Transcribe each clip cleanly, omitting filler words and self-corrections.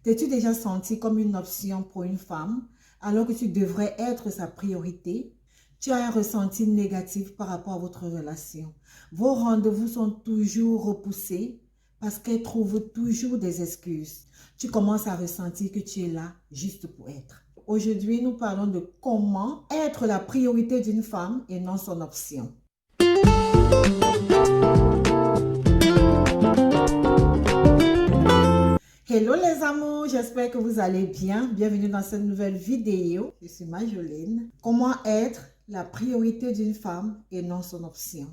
T'es-tu déjà senti comme une option pour une femme alors que tu devrais être sa priorité? Tu as un ressenti négatif par rapport à votre relation. Vos rendez-vous sont toujours repoussés parce qu'elle trouve toujours des excuses. Tu commences à ressentir que tu es là juste pour être. Aujourd'hui, nous parlons de comment être la priorité d'une femme et non son option. Hello les amours, j'espère que vous allez bien. Bienvenue dans cette nouvelle vidéo. Je suis Marjolaine. Comment être la priorité d'une femme et non son option.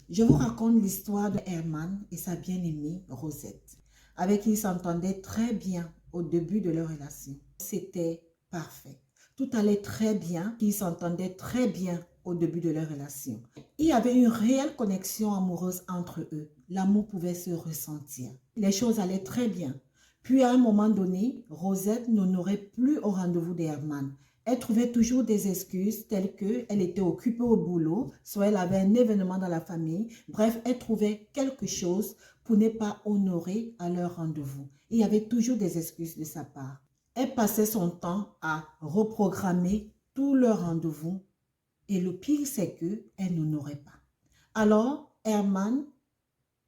Je vous raconte l'histoire de Herman et sa bien-aimée Rosette, avec qui ils s'entendaient très bien au début de leur relation. C'était parfait. Tout allait très bien, ils s'entendaient très bien au début de leur relation. Il y avait une réelle connexion amoureuse entre eux. L'amour pouvait se ressentir. Les choses allaient très bien. Puis à un moment donné, Rosette n'honorait plus au rendez-vous d'Herman. Elle trouvait toujours des excuses telles qu'elle était occupée au boulot, soit elle avait un événement dans la famille. Bref, elle trouvait quelque chose pour ne pas honorer à leur rendez-vous. Il y avait toujours des excuses de sa part. Elle passait son temps à reprogrammer tous leurs rendez-vous et le pire, c'est qu'elle n'honorait pas. Alors, Herman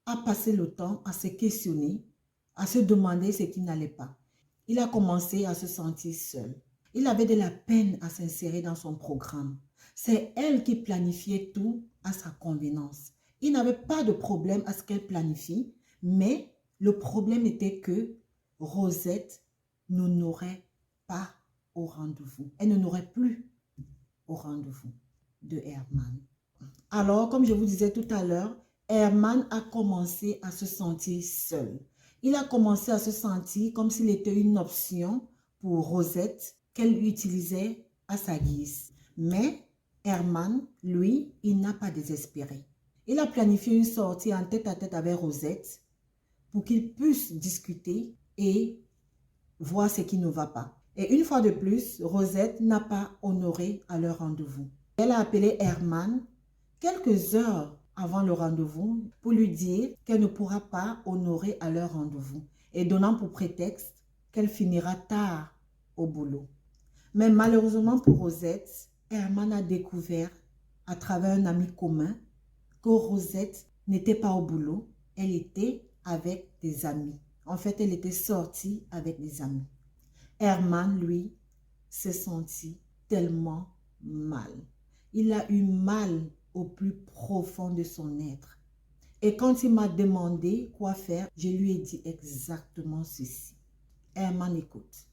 a passé le temps à se questionner, à se demander ce qui n'allait pas. Il a commencé à se sentir seul. Il avait de la peine à s'insérer dans son programme. C'est elle qui planifiait tout à sa convenance. Il n'avait pas de problème à ce qu'elle planifie, mais le problème était que Rosette n'honorait pas au rendez-vous. Elle n'honorait plus au rendez-vous de Herman. Alors, comme je vous disais tout à l'heure, Herman a commencé à se sentir seul. Il a commencé à se sentir comme s'il était une option pour Rosette qu'elle utilisait à sa guise. Mais Herman, lui, il n'a pas désespéré. Il a planifié une sortie en tête-à-tête avec Rosette pour qu'ils puissent discuter et voir ce qui ne va pas. Et une fois de plus, Rosette n'a pas honoré à leur rendez-vous. Elle a appelé Herman quelques heures avant le rendez-vous pour lui dire qu'elle ne pourra pas honorer à leur rendez-vous et donnant pour prétexte qu'elle finira tard au boulot. Mais malheureusement pour Rosette, Herman a découvert à travers un ami commun que Rosette n'était pas au boulot, elle était avec des amis. En fait, elle était sortie avec des amis. Herman, lui, s'est senti tellement mal. Il a eu mal au plus profond de son être. Et quand il m'a demandé quoi faire, je lui ai dit exactement ceci. Herman, écoute,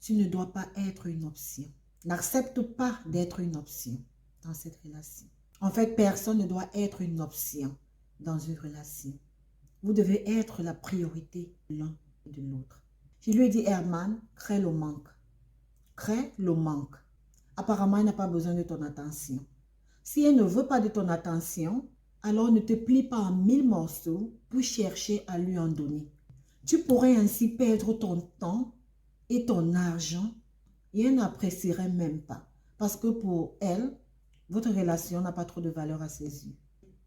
tu ne dois pas être une option. N'accepte pas d'être une option dans cette relation. En fait, personne ne doit être une option dans une relation. Vous devez être la priorité l'un de l'autre. Je lui ai dit, Herman, crée le manque. Crée le manque. Apparemment, elle n'a pas besoin de ton attention. Si elle ne veut pas de ton attention, alors ne te plie pas en 1000 morceaux pour chercher à lui en donner. Tu pourrais ainsi perdre ton temps et ton argent et elle n'apprécierait même pas. Parce que pour elle, votre relation n'a pas trop de valeur à ses yeux.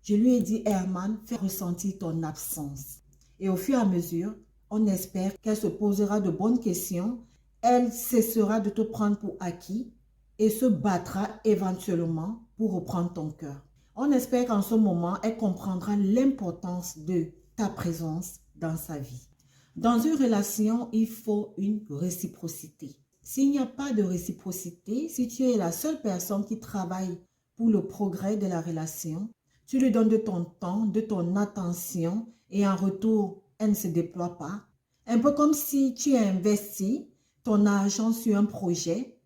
Je lui ai dit, Herman, fais ressentir ton absence. Et au fur et à mesure, on espère qu'elle se posera de bonnes questions, elle cessera de te prendre pour acquis et se battra éventuellement pour reprendre ton cœur. On espère qu'en ce moment, elle comprendra l'importance de ta présence dans sa vie. Dans une relation, il faut une réciprocité. S'il n'y a pas de réciprocité, si tu es la seule personne qui travaille pour le progrès de la relation, tu lui donnes de ton temps, de ton attention et en retour, elle ne se déploie pas. Un peu comme si tu as investi ton argent sur un projet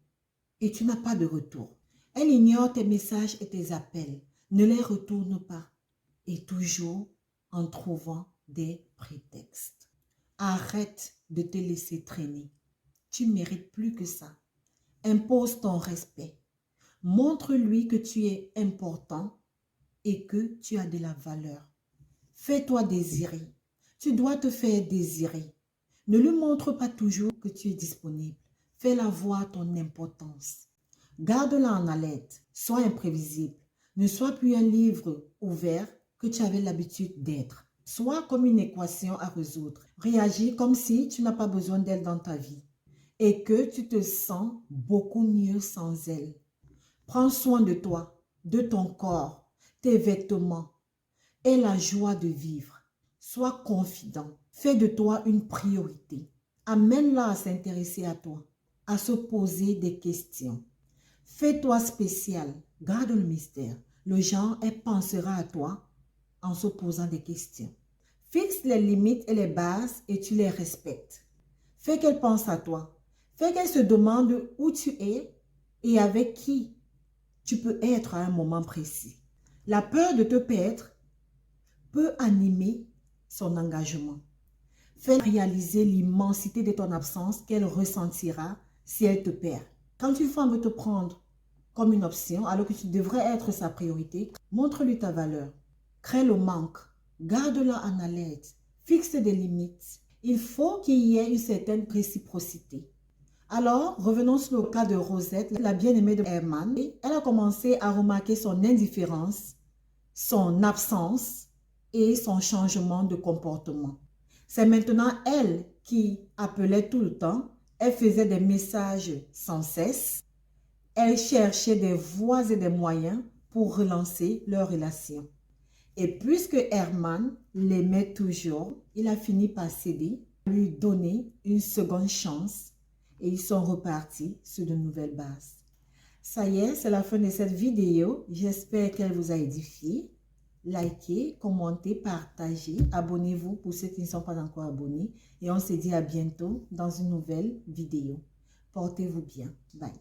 et tu n'as pas de retour. Elle ignore tes messages et tes appels, ne les retourne pas et toujours en trouvant des prétextes. Arrête de te laisser traîner. Tu ne mérites plus que ça. Impose ton respect. Montre-lui que tu es important et que tu as de la valeur. Fais-toi désirer. Tu dois te faire désirer. Ne lui montre pas toujours que tu es disponible. Fais-la voir ton importance. Garde-la en haleine. Sois imprévisible. Ne sois plus un livre ouvert que tu avais l'habitude d'être. Sois comme une équation à résoudre. Réagis comme si tu n'as pas besoin d'elle dans ta vie et que tu te sens beaucoup mieux sans elle. Prends soin de toi, de ton corps, tes vêtements et la joie de vivre. Sois confident. Fais de toi une priorité. Amène-la à s'intéresser à toi, à se poser des questions. Fais-toi spécial. Garde le mystère. Le genre, elle pensera à toi en se posant des questions. Fixe les limites et les bases et tu les respectes. Fais qu'elle pense à toi. Fais qu'elle se demande où tu es et avec qui tu peux être à un moment précis. La peur de te perdre peut animer son engagement. Fais réaliser l'immensité de ton absence qu'elle ressentira si elle te perd. Quand une femme veut te prendre comme une option, alors que tu devrais être sa priorité, montre-lui ta valeur. Crée le manque. Garde-la en alerte. Fixe des limites. Il faut qu'il y ait une certaine réciprocité. Alors, revenons sur le cas de Rosette, la bien-aimée de Herman. Elle a commencé à remarquer son indifférence, son absence et son changement de comportement. C'est maintenant elle qui appelait tout le temps. Elle faisait des messages sans cesse. Elle cherchait des voies et des moyens pour relancer leur relation. Et puisque Herman l'aimait toujours, il a fini par céder, lui donner une seconde chance et ils sont repartis sur de nouvelles bases. Ça y est, c'est la fin de cette vidéo. J'espère qu'elle vous a édifié. Likez, commentez, partagez, abonnez-vous pour ceux qui ne sont pas encore abonnés. Et on se dit à bientôt dans une nouvelle vidéo. Portez-vous bien. Bye.